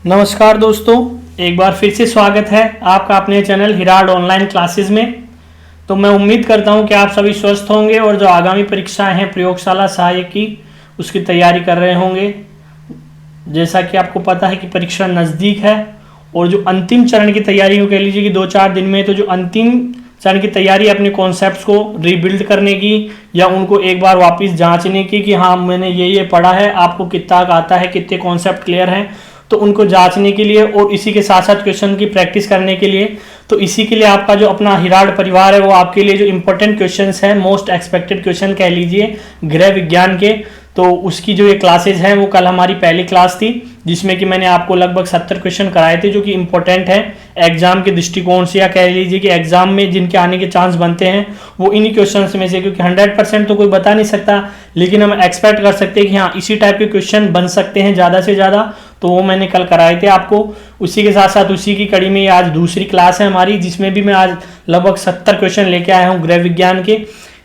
नमस्कार दोस्तों, एक बार फिर से स्वागत है आपका अपने चैनल हिराड ऑनलाइन क्लासेस में। तो मैं उम्मीद करता हूं कि आप सभी स्वस्थ होंगे और जो आगामी परीक्षाएं हैं प्रयोगशाला सहायक की उसकी तैयारी कर रहे होंगे। जैसा कि आपको पता है कि परीक्षा नज़दीक है और जो अंतिम चरण की तैयारी कह लीजिए कि 2-4 दिन में, तो जो अंतिम चरण की तैयारी अपने कॉन्सेप्ट्स को रीबिल्ड करने की या उनको एक बार वापस जांचने की कि हाँ मैंने ये पढ़ा है, आपको कितना आता है, कितने कॉन्सेप्ट क्लियर हैं, तो उनको जांचने के लिए और इसी के साथ साथ क्वेश्चन की प्रैक्टिस करने के लिए, तो इसी के लिए आपका जो अपना हिराड परिवार है वो आपके लिए जो इंपॉर्टेंट क्वेश्चंस हैं, मोस्ट एक्सपेक्टेड क्वेश्चन कह लीजिए गृह विज्ञान के, तो उसकी जो ये क्लासेज हैं वो कल हमारी पहली क्लास थी जिसमें कि मैंने आपको लगभग 70 क्वेश्चन कराए थे जो कि इंपॉर्टेंट हैं एग्जाम के दृष्टिकोण से, या कह लीजिए कि एग्जाम में जिनके आने के चांस बनते हैं वो इन्हीं क्वेश्चंस में से, क्योंकि 100% तो कोई बता नहीं सकता, लेकिन हम एक्सपेक्ट कर सकते हैं कि हाँ इसी टाइप के क्वेश्चन बन सकते हैं ज़्यादा से ज़्यादा। तो वो मैंने कल कराए थे आपको। उसी के साथ साथ उसी की कड़ी में आज दूसरी क्लास है हमारी जिसमें भी मैं आज लगभग 70 क्वेश्चन लेके आया हूँ गृह विज्ञान के।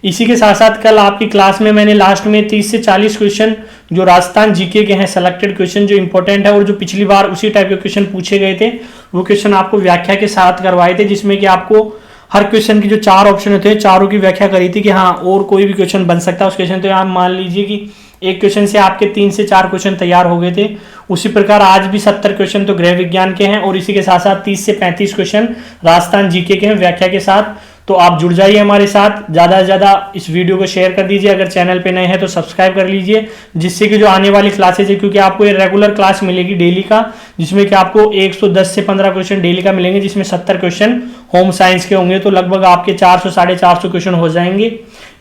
इसी के साथ साथ कल आपकी क्लास में मैंने लास्ट में 30 से 40 क्वेश्चन जो राजस्थान जीके के हैं सेलेक्टेड क्वेश्चन जो इंपॉर्टेंट है और जो पिछली बार उसी टाइप के क्वेश्चन पूछे गए थे वो क्वेश्चन आपको व्याख्या के साथ करवाए थे, जिसमें कि आपको हर क्वेश्चन की जो 4 ऑप्शन होते हैं चारों की व्याख्या करी थी कि हाँ और कोई भी क्वेश्चन बन सकता है उस क्वेश्चन। तो आप मान लीजिए कि एक क्वेश्चन से आपके 3 से 4 क्वेश्चन तैयार हो गए थे। उसी प्रकार आज भी 70 क्वेश्चन तो गृह विज्ञान के हैं और इसी के साथ साथ 30 से 35 क्वेश्चन राजस्थान जीके के हैं व्याख्या के साथ। तो आप जुड़ जाइए हमारे साथ, ज़्यादा से ज़्यादा इस वीडियो को शेयर कर दीजिए, अगर चैनल पे नए हैं तो सब्सक्राइब कर लीजिए, जिससे कि जो आने वाली क्लासेज है, क्योंकि आपको ये रेगुलर क्लास मिलेगी डेली का, जिसमें कि आपको 110 से 15 क्वेश्चन डेली का मिलेंगे, जिसमें 70 क्वेश्चन होम साइंस के होंगे, तो लगभग आपके 400 साढ़े 400 क्वेश्चन हो जाएंगे।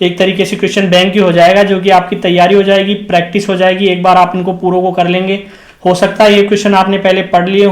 एक तरीके से क्वेश्चन बैंक ही हो जाएगा, जो कि आपकी तैयारी हो जाएगी, प्रैक्टिस हो जाएगी, एक बार आप इनको पूरों को कर लेंगे। हो सकता है ये क्वेश्चन आपने पहले पढ़ लिए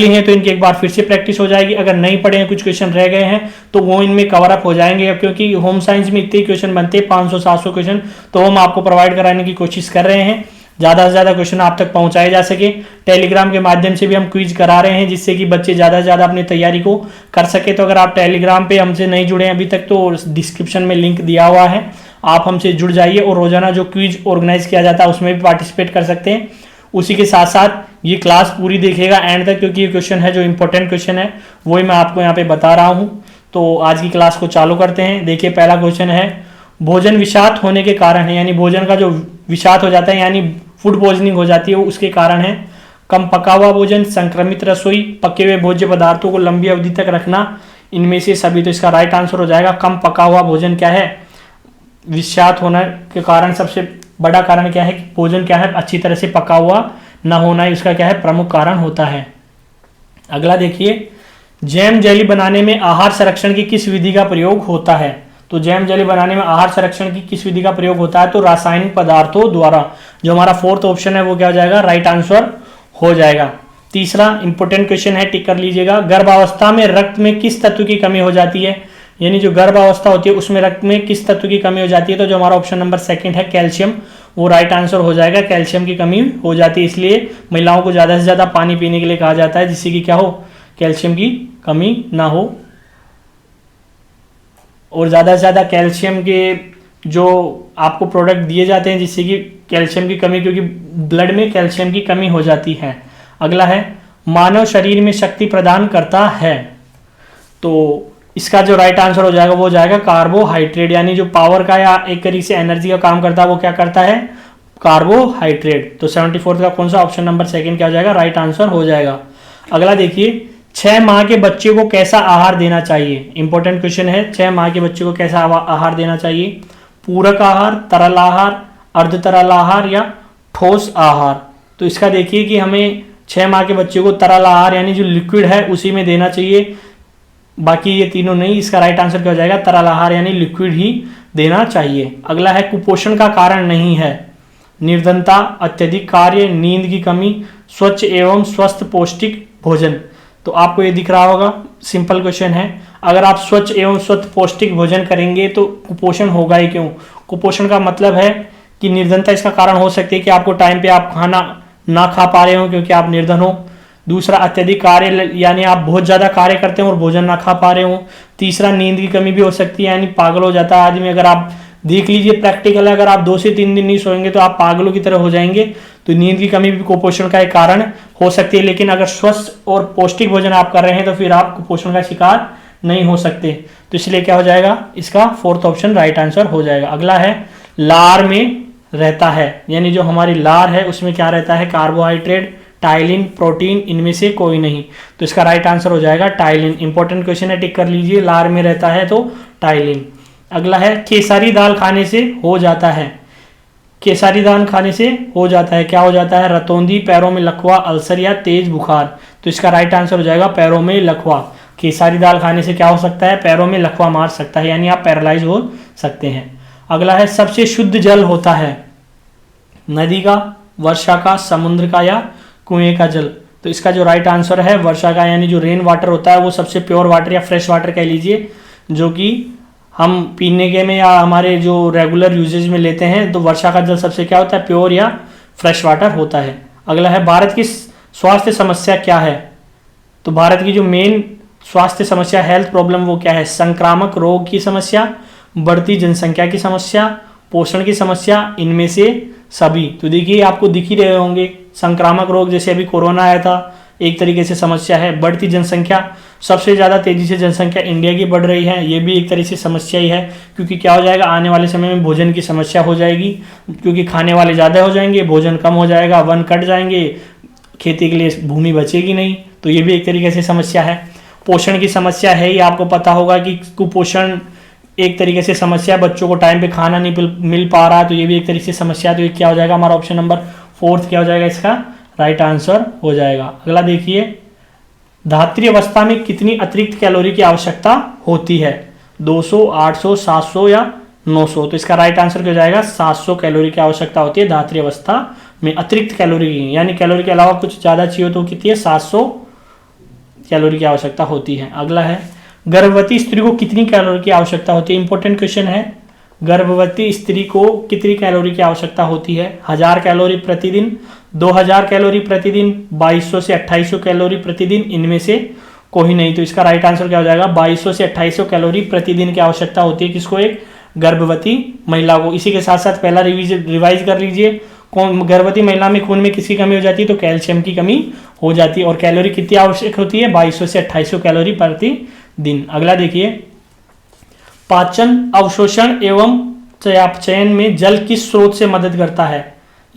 हैं तो इनकी एक बार फिर से प्रैक्टिस हो जाएगी। अगर नहीं पढ़े हैं, कुछ क्वेश्चन रह गए हैं तो वो इनमें कवर अप हो जाएंगे, क्योंकि होम साइंस में इतने क्वेश्चन बनते हैं 500-700 क्वेश्चन, तो हम आपको प्रोवाइड कराने की कोशिश कर रहे हैं, ज़्यादा से ज़्यादा क्वेश्चन आप तक पहुंचाए जा सके। टेलीग्राम के माध्यम से भी हम क्विज करा रहे हैं जिससे कि बच्चे ज़्यादा से ज़्यादा अपनी तैयारी को कर सके। तो अगर आप टेलीग्राम पे हमसे नहीं जुड़े हैं अभी तक तो डिस्क्रिप्शन में लिंक दिया हुआ है, आप हमसे जुड़ जाइए और रोजाना जो क्विज ऑर्गेनाइज किया जाता है उसमें भी पार्टिसिपेट कर सकते हैं। उसी के साथ साथ ये क्लास पूरी देखिएगा एंड तक, क्योंकि ये क्वेश्चन है जो इंपॉर्टेंट क्वेश्चन है वही मैं आपको यहाँ पे बता रहा हूँ। तो आज की क्लास को चालू करते हैं। देखिए पहला क्वेश्चन है, भोजन विषाक्त होने के कारण है, यानी भोजन का जो विषाक्त हो जाता है यानी फूड पॉइजनिंग हो जाती है वो उसके कारण है। कम पका हुआ भोजन, संक्रमित रसोई, पके हुए भोज्य पदार्थों को लंबी अवधि तक रखना, इनमें से सभी। तो इसका राइट आंसर हो जाएगा कम पका हुआ भोजन। क्या है विषाक्त होने के कारण सबसे बड़ा कारण क्या है कि भोजन क्या है अच्छी तरह से पका हुआ ना होना, इसका क्या है प्रमुख कारण होता है। अगला देखिए, जैम जेली बनाने में आहार संरक्षण की किस विधि का प्रयोग होता है। तो जैम जेली बनाने में आहार संरक्षण की किस विधि का प्रयोग होता है, तो रासायनिक पदार्थों द्वारा। जो हमारा 4th ऑप्शन है वो क्या हो जाएगा, राइट आंसर हो जाएगा। तीसरा इंपोर्टेंट क्वेश्चन है, टिक कर लीजिएगा, गर्भावस्था में रक्त में किस तत्व की कमी हो जाती है, यानी जो गर्भावस्था होती है उसमें रक्त में किस तत्व की कमी हो जाती है। तो जो हमारा ऑप्शन नंबर 2 है कैल्शियम, वो राइट आंसर हो जाएगा। कैल्शियम की कमी हो जाती है, इसलिए महिलाओं को ज़्यादा से ज़्यादा पानी पीने के लिए कहा जाता है, जिससे कि क्या हो कैल्शियम की कमी ना हो। और ज़्यादा से ज़्यादा कैल्शियम के जो आपको प्रोडक्ट दिए जाते हैं जिससे कि कैल्शियम की कमी, क्योंकि ब्लड में कैल्शियम की कमी हो जाती है। अगला है, मानव शरीर में शक्ति प्रदान करता है, तो इसका जो राइट आंसर हो जाएगा वो हो जाएगा कार्बोहाइड्रेट, यानी जो पावर का या एक तरीके से एनर्जी का काम करता है वो क्या करता है कार्बोहाइड्रेट। तो 74 का कौन सा ऑप्शन नंबर 2 क्या हो जाएगा, राइट आंसर हो जाएगा। अगला देखिए, 6 माह के बच्चे को कैसा आहार देना चाहिए। इंपॉर्टेंट क्वेश्चन है, 6 माह के बच्चे को कैसा आहार देना चाहिए, पूरक आहार, तरल आहार, अर्ध तरल आहार या ठोस आहार। तो इसका देखिए कि हमें 6 माह के बच्चे को तरल आहार यानी जो लिक्विड है उसी में देना चाहिए, बाकी ये तीनों नहीं। इसका राइट आंसर क्या हो जाएगा, तरल आहार यानी लिक्विड ही देना चाहिए। अगला है, कुपोषण का कारण नहीं है, निर्धनता, अत्यधिक कार्य, नींद की कमी, स्वच्छ एवं स्वस्थ पौष्टिक भोजन। तो आपको ये दिख रहा होगा, सिंपल क्वेश्चन है, अगर आप स्वच्छ एवं स्वस्थ पौष्टिक भोजन करेंगे तो कुपोषण होगा ही क्यों। कुपोषण का मतलब है कि निर्धनता इसका कारण हो सकती है कि आपको टाइम पे आप खाना ना खा पा रहे हो क्योंकि आप निर्धन हो। दूसरा, अत्यधिक कार्य यानी आप बहुत ज़्यादा कार्य करते हो और भोजन ना खा पा रहे हो। तीसरा, नींद की कमी भी हो सकती है, यानी पागल हो जाता है आदमी। अगर आप देख लीजिए प्रैक्टिकल, अगर आप 2 से 3 दिन नहीं सोएंगे तो आप पागलों की तरह हो जाएंगे। तो नींद की कमी भी कुपोषण का एक कारण हो सकती है, लेकिन अगर स्वस्थ और पौष्टिक भोजन आप कर रहे हैं तो फिर आप कुपोषण का शिकार नहीं हो सकते। तो इसलिए क्या हो जाएगा, इसका फोर्थ ऑप्शन राइट आंसर हो जाएगा। अगला है लार में रहता है, यानी जो हमारी लार है उसमें क्या रहता है, कार्बोहाइड्रेट, टाइलिन, प्रोटीन, इनमें से कोई नहीं। तो इसका राइट आंसर हो जाएगा टाइलिन। इंपॉर्टेंट क्वेश्चन है, टिक कर लीजिए, लार में रहता है तो टाइलिन। अगला है खेसारी दाल खाने से हो जाता है, खेसारी दाल खाने से हो जाता है, क्या हो जाता है, रतौंधी, पैरों में लकवा, अल्सर या तेज बुखार। तो इसका राइट आंसर हो जाएगा पैरों में लकवा। खेसारी दाल खाने से क्या हो सकता है, पैरों में लकवा मार सकता है, यानी आप पैरालाइज हो सकते हैं। अगला है सबसे शुद्ध जल होता है नदी का, वर्षा का, समुद्र का या कुएं का जल। तो इसका जो राइट आंसर है वर्षा का, यानी जो रेन वाटर होता है वो सबसे प्योर वाटर या फ्रेश वाटर कह लीजिए, जो कि हम पीने के में या हमारे जो रेगुलर यूजेज में लेते हैं। तो वर्षा का जल सबसे क्या होता है, प्योर या फ्रेश वाटर होता है। अगला है भारत की स्वास्थ्य समस्या क्या है। तो भारत की जो मेन स्वास्थ्य समस्या, हेल्थ प्रॉब्लम, वो क्या है, संक्रामक रोग की समस्या, बढ़ती जनसंख्या की समस्या, पोषण की समस्या, इनमें से सभी। तो देखिए आपको दिख ही रहे होंगे, संक्रामक रोग जैसे अभी कोरोना आया था, एक तरीके से समस्या है। बढ़ती जनसंख्या, सबसे ज़्यादा तेजी से जनसंख्या इंडिया की बढ़ रही है, ये भी एक तरह से समस्या ही है, क्योंकि क्या हो जाएगा, आने वाले समय में भोजन की समस्या हो जाएगी, क्योंकि खाने वाले ज़्यादा हो जाएंगे, भोजन कम हो जाएगा, वन कट जाएंगे, खेती के लिए भूमि बचेगी नहीं। तो ये भी एक तरीके से समस्या है। पोषण की समस्या है, ये आपको पता होगा कि कुपोषण एक तरीके से समस्या, बच्चों को टाइम पे खाना नहीं मिल पा रहा, तो ये भी एक तरीके से समस्या। तो ये क्या हो जाएगा, हमारा ऑप्शन नंबर फोर्थ क्या हो जाएगा, इसका राइट आंसर हो जाएगा। अगला देखिए, धात्री अवस्था में कितनी अतिरिक्त कैलोरी की आवश्यकता होती है, 200, 800, 700 या 900। तो इसका राइट आंसर क्या हो जाएगा, 700 कैलोरी की आवश्यकता होती है धात्री अवस्था में, अतिरिक्त कैलोरी की, यानी कैलोरी के अलावा कुछ ज़्यादा चाहिए तो कितनी है, 700 कैलोरी की आवश्यकता होती है। अगला है गर्भवती स्त्री को कितनी कैलोरी की आवश्यकता होती है। इंपॉर्टेंट क्वेश्चन है, गर्भवती स्त्री को कितनी कैलोरी की आवश्यकता होती है, 1000 कैलोरी प्रतिदिन, 2000 कैलोरी प्रतिदिन, 2200 से 2800 कैलोरी प्रतिदिन, इनमें से कोई नहीं। तो इसका राइट आंसर क्या हो जाएगा, 2200 से 2800 कैलोरी प्रतिदिन की आवश्यकता होती है किसको, एक गर्भवती महिला को। इसी के साथ साथ पहला रिवाइज कर लीजिए, कौन गर्भवती महिला में खून में किसकी कमी हो जाती है, तो कैल्शियम की कमी हो जाती है, और कैलोरी कितनी आवश्यक होती है, 2200 से 2800 कैलोरी प्रतिदिन। अगला देखिए, पाचन, अवशोषण एवं चयापचयन में जल किस स्रोत से मदद करता है।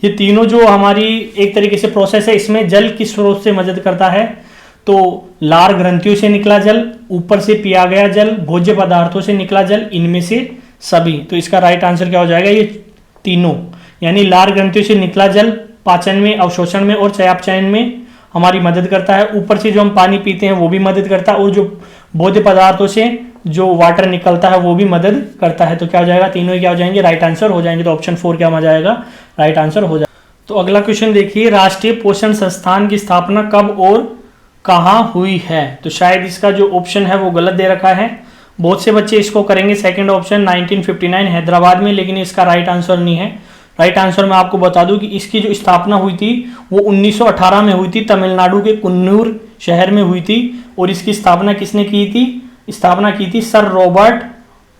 ये तीनों जो हमारी एक तरीके से प्रोसेस है, इसमें जल किस स्रोत से मदद करता है, तो लार ग्रंथियों से निकला जल, ऊपर से पिया गया जल, भोज्य पदार्थों से निकला जल, इनमें से सभी। तो इसका राइट आंसर क्या हो जाएगा, ये तीनों, यानी लार ग्रंथियों से निकला जल पाचन में, अवशोषण में और चयापचयन में हमारी मदद करता है। ऊपर से जो हम पानी पीते हैं वो भी मदद करता है, और जो भोज्य पदार्थों से जो वाटर निकलता है वो भी मदद करता है। तो क्या हो जाएगा, तीनों ही क्या हो जाएंगे, राइट आंसर हो जाएंगे। तो ऑप्शन 4 क्या हो जाएगा, राइट आंसर हो जाएगा। तो अगला क्वेश्चन देखिए, राष्ट्रीय पोषण संस्थान की स्थापना कब और कहाँ हुई है। तो शायद इसका जो ऑप्शन है वो गलत दे रखा है, बहुत से बच्चे इसको करेंगे सेकंड ऑप्शन 1959 हैदराबाद में, लेकिन इसका राइट आंसर नहीं है। राइट आंसर मैं आपको बता दूं कि इसकी जो स्थापना हुई थी वो 1918 में हुई थी, तमिलनाडु के कुन्नूर शहर में हुई थी। और इसकी स्थापना किसने की थी, स्थापना की थी सर रॉबर्ट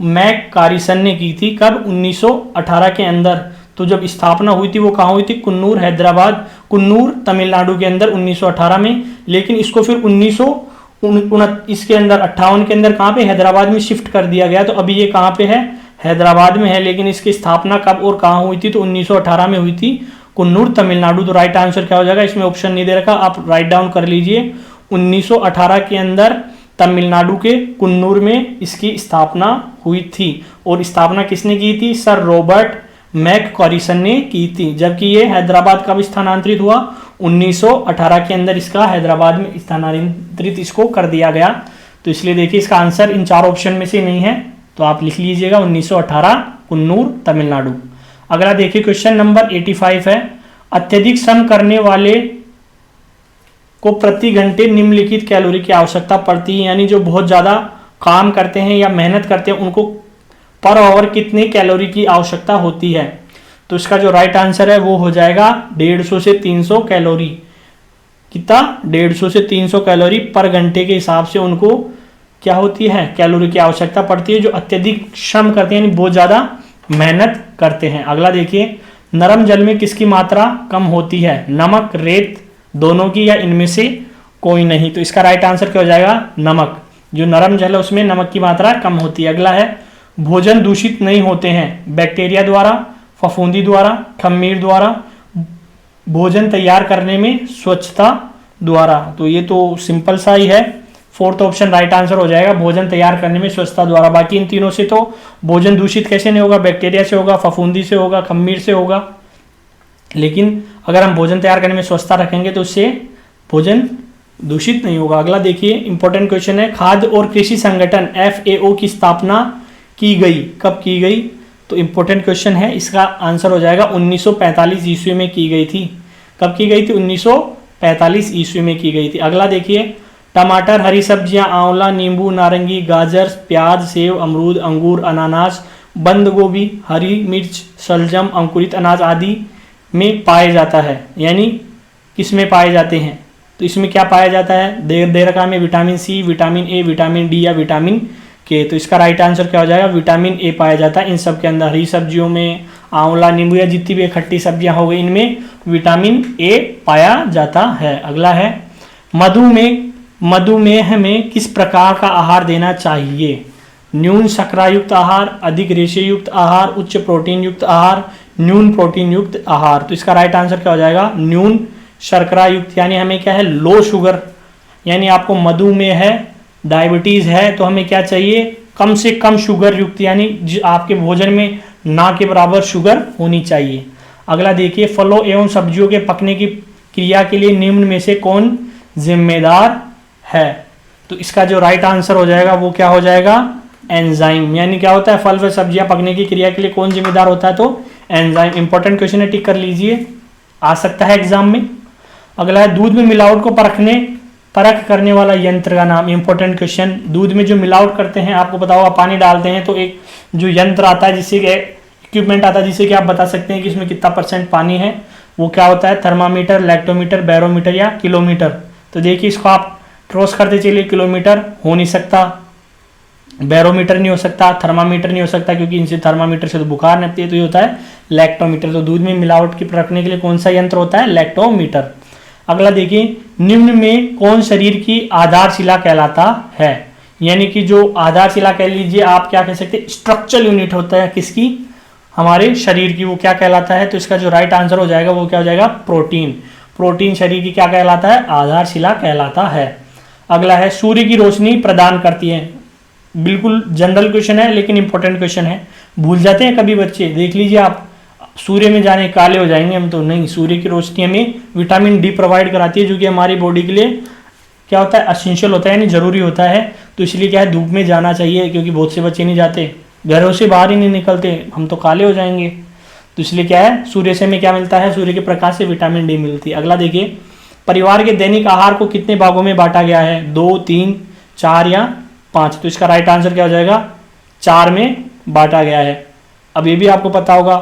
मैककारिसन ने की थी। कब, 1918 के अंदर। तो जब स्थापना हुई थी वो कहाँ हुई थी, कुन्नूर हैदराबाद, कुन्नूर तमिलनाडु के अंदर 1918 में। लेकिन इसको फिर 1958 के अंदर कहाँ पे, हैदराबाद में शिफ्ट कर दिया गया। तो अभी ये कहाँ पे है, हैदराबाद में है। लेकिन इसकी स्थापना कब और कहाँ हुई थी, तो 1918 में हुई थी, कुन्नूर तमिलनाडु। तो राइट आंसर क्या हो जाएगा, इसमें ऑप्शन नहीं दे रखा, आप राइट डाउन कर लीजिए। 1918 के अंदर तमिलनाडु के कुन्नूर में इसकी स्थापना हुई थी। और स्थापना किसने की थी, सर रॉबर्ट मैककारिसन ने की थी। जबकि ये हैदराबाद कब स्थानांतरित हुआ, 1918 के अंदर इसका हैदराबाद में स्थानांतरित इसको कर दिया गया। तो इसलिए देखिए इसका आंसर इन 4 ऑप्शन में से नहीं है, तो आप लिख लीजिएगा 1918 कुन्नूर तमिलनाडु। अगला देखिए क्वेश्चन नंबर 85 है, अत्यधिक श्रम करने वाले को प्रति घंटे निम्नलिखित कैलोरी की आवश्यकता पड़ती है। यानी जो बहुत ज़्यादा काम करते हैं या मेहनत करते हैं उनको पर आवर कितने कैलोरी की आवश्यकता होती है। तो इसका जो राइट आंसर है वो हो जाएगा 150 से 300 कैलोरी। कितना, 150 से 300 कैलोरी पर घंटे के हिसाब से उनको क्या होती है, कैलोरी की आवश्यकता पड़ती है, जो अत्यधिक श्रम करते हैं, यानी बहुत ज़्यादा मेहनत करते हैं। अगला देखिए, नरम जल में किसकी मात्रा कम होती है? नमक, रेत, दोनों की, या इनमें से कोई नहीं? तो इसका राइट आंसर क्या हो जाएगा? नमक। जो नरम जल है उसमें नमक की मात्रा कम होती है। अगला है, भोजन दूषित नहीं होते हैं बैक्टीरिया द्वारा, फफूंदी द्वारा, खमीर द्वारा, भोजन तैयार करने में स्वच्छता द्वारा। तो ये तो सिंपल सा ही है, फोर्थ ऑप्शन राइट आंसर हो जाएगा, भोजन तैयार करने में स्वच्छता द्वारा। बाकी इन तीनों से तो भोजन दूषित कैसे नहीं होगा? बैक्टीरिया से होगा, फफूंदी से होगा, खमीर से होगा, लेकिन अगर हम भोजन तैयार करने में स्वच्छता रखेंगे तो उससे भोजन दूषित नहीं होगा। अगला देखिए, इंपॉर्टेंट क्वेश्चन है, खाद्य और कृषि संगठन FAO की स्थापना की गई, कब की गई? तो इंपॉर्टेंट क्वेश्चन है, इसका आंसर हो जाएगा 1945 ईस्वी में की गई थी। कब की गई थी? 1945 ईस्वी में की गई थी। अगला देखिए, टमाटर, हरी सब्जियां, आंवला, नींबू, नारंगी, गाजर, प्याज, सेब, अमरूद, अंगूर, अनानास, बंद गोभी, हरी मिर्च, शलजम, अंकुरित अनाज आदि में पाए जाता है। यानी किस में पाए जाते हैं? तो इसमें क्या पाया जाता है? दे रखा में vitamin C, vitamin A, vitamin D या विटामिन के। तो इसका राइट आंसर क्या हो जाएगा? विटामिन ए पाया जाता है इन सब के अंदर। हरी सब्जियों में आंवला, नींबू या जितनी भी खट्टी सब्जियां हो गई, इनमें विटामिन ए पाया जाता है। अगला है, मधुमेह में किस प्रकार का आहार देना चाहिए? न्यून शर्करा युक्त आहार, अधिक रेशे युक्त आहार, उच्च प्रोटीन युक्त आहार, न्यून प्रोटीन युक्त आहार। तो इसका राइट आंसर क्या हो जाएगा? न्यून शर्करा युक्त। यानी हमें क्या है? Low sugar. यानी आपको मधुमेह है, डायबिटीज है, तो हमें क्या चाहिए? कम से कम शुगर युक्त, यानी आपके भोजन में ना के बराबर शुगर होनी चाहिए। अगला देखिए, फलों एवं सब्जियों के पकने की क्रिया के लिए निम्न में से कौन जिम्मेदार है? तो इसका जो राइट आंसर हो जाएगा वो क्या हो जाएगा? एंजाइम। यानी क्या होता है? फल व सब्जियां पकने की क्रिया के लिए कौन जिम्मेदार होता है? तो एंजाइम। इंपॉर्टेंट क्वेश्चन है, टिक कर लीजिए, आ सकता है एग्जाम में। अगला है, दूध में मिलावट को परख करने वाला यंत्र का नाम। इंपॉर्टेंट क्वेश्चन, दूध में जो मिलावट करते हैं, आपको पता होगा, पानी डालते हैं तो एक जो यंत्र आता है, जिससे इक्विपमेंट आता है, जिससे कि आप बता सकते हैं कि इसमें कितना % पानी है, वो क्या होता है? थर्मामीटर, लैक्टोमीटर, बैरोमीटर या किलोमीटर। तो देखिए, इसको आप क्रॉस करते चलिए, किलोमीटर हो नहीं सकता, बैरोमीटर नहीं हो सकता, थर्मामीटर नहीं हो सकता, क्योंकि इनसे थर्मामीटर से तो बुखार निकलती है, तो ये होता है लैक्टोमीटर। तो दूध में मिलावट की परखने के लिए कौन सा यंत्र होता है? लैक्टोमीटर। अगला देखिए, निम्न में कौन शरीर की आधारशिला कहलाता है? यानी कि जो आधारशिला कह लीजिए आप, क्या कह सकते हैं? स्ट्रक्चरल यूनिट होता है किसकी? हमारे शरीर की। वो क्या कहलाता है? तो इसका जो राइट आंसर हो जाएगा वो क्या हो जाएगा? प्रोटीन। प्रोटीन शरीर की क्या कहलाता है? आधारशिला कहलाता है। अगला है, सूर्य की रोशनी प्रदान करती है। बिल्कुल जनरल क्वेश्चन है, लेकिन इंपॉर्टेंट क्वेश्चन है। भूल जाते हैं कभी बच्चे, देख लीजिए आप, सूर्य में जाने काले हो जाएंगे हम तो नहीं। सूर्य की रोशनी हमें विटामिन डी प्रोवाइड कराती है, जो कि हमारी बॉडी के लिए क्या होता है? एसेंशियल होता है, यानी जरूरी होता है। तो इसलिए क्या है? धूप में जाना चाहिए, क्योंकि बहुत से बच्चे नहीं जाते, घरों से बाहर ही नहीं निकलते, हम तो काले हो जाएंगे। तो इसलिए क्या है? सूर्य से हमें क्या मिलता है? सूर्य के प्रकाश से विटामिन डी मिलती है। अगला देखिए, परिवार के दैनिक आहार को कितने भागों में बांटा गया है? 2, 3, 4 या 5? तो इसका राइट आंसर क्या हो जाएगा? 4 में बांटा गया है। अब ये भी आपको पता होगा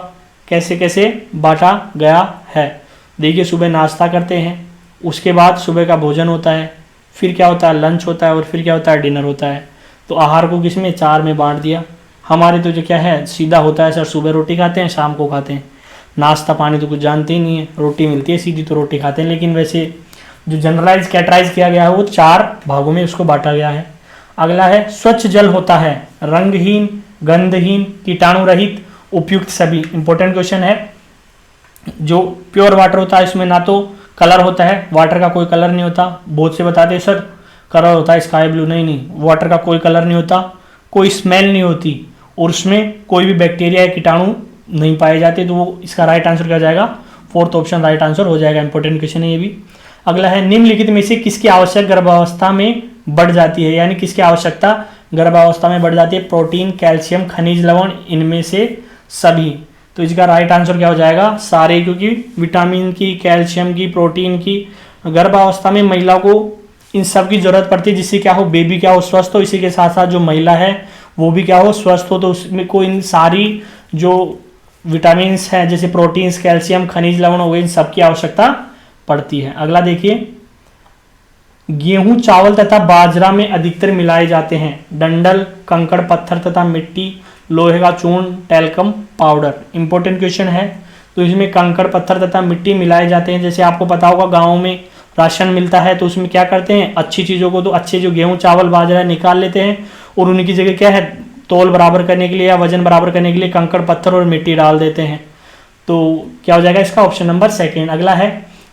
कैसे कैसे बांटा गया है। देखिए, सुबह नाश्ता करते हैं, उसके बाद सुबह का भोजन होता है, फिर क्या होता है? लंच होता है, और फिर क्या होता है? डिनर होता है। तो आहार को किस में? 4 में बांट दिया। हमारे तो जो क्या है, सीधा होता है सर, सुबह रोटी खाते हैं, शाम को खाते हैं, नाश्ता पानी तो कुछ जानते ही नहीं है, रोटी मिलती है सीधी तो रोटी खाते हैं। लेकिन वैसे जो जनरलाइज कैटराइज किया गया है वो 4 भागों में उसको बांटा गया है। अगला है, स्वच्छ जल होता है रंगहीन, गंधहीन, कीटाणु रहित, उपयुक्त सभी। इंपॉर्टेंट क्वेश्चन है। जो प्योर वाटर होता है इसमें ना तो कलर होता है, वाटर का कोई कलर नहीं होता। बहुत से बताते हैं सर कलर होता है स्काई ब्लू, नहीं, वाटर का कोई कलर नहीं होता, कोई स्मेल नहीं होती, और उसमें कोई भी बैक्टीरिया या कीटाणु नहीं पाए जाते। तो वो इसका राइट आंसर क्या हो जाएगा? फोर्थ ऑप्शन राइट आंसर हो जाएगा। इंपॉर्टेंट क्वेश्चन है ये भी। अगला है, निम्नलिखित में से किसकी आवश्यक गर्भावस्था में बढ़ जाती है? यानी किसकी आवश्यकता गर्भावस्था में बढ़ जाती है? प्रोटीन, कैल्शियम, खनिज लवण, इनमें से सभी। तो इसका राइट आंसर क्या हो जाएगा? सारे, क्योंकि विटामिन की, कैल्शियम की, प्रोटीन की गर्भावस्था में महिला को इन सब की जरूरत पड़ती है, जिससे क्या हो? बेबी क्या हो? स्वस्थ हो। इसी के साथ साथ जो महिला है वो भी क्या हो? स्वस्थ हो। तो उसमें को इन सारी जो विटामिन है, जैसे प्रोटीन्स, कैल्शियम, खनिज लवण हो गए, इन सब की आवश्यकता पड़ती है। अगला देखिए, गेहूं, चावल तथा बाजरा में अधिकतर मिलाए जाते हैं डंडल, कंकड़ पत्थर तथा मिट्टी, लोहे का चूर्ण, टेल्कम पाउडर। इंपॉर्टेंट क्वेश्चन है। तो इसमें कंकड़ पत्थर तथा मिट्टी मिलाए जाते हैं। जैसे आपको पता होगा गाँव में राशन मिलता है तो उसमें क्या करते हैं, अच्छी चीज़ों को तो अच्छे जो गेहूँ चावल बाजरा निकाल लेते हैं और उनकी जगह क्या है, तोल बराबर करने के लिए या वजन बराबर करने के लिए कंकड़ पत्थर और मिट्टी डाल देते हैं। तो क्या हो जाएगा इसका ऑप्शन नंबर सेकेंड। अगला है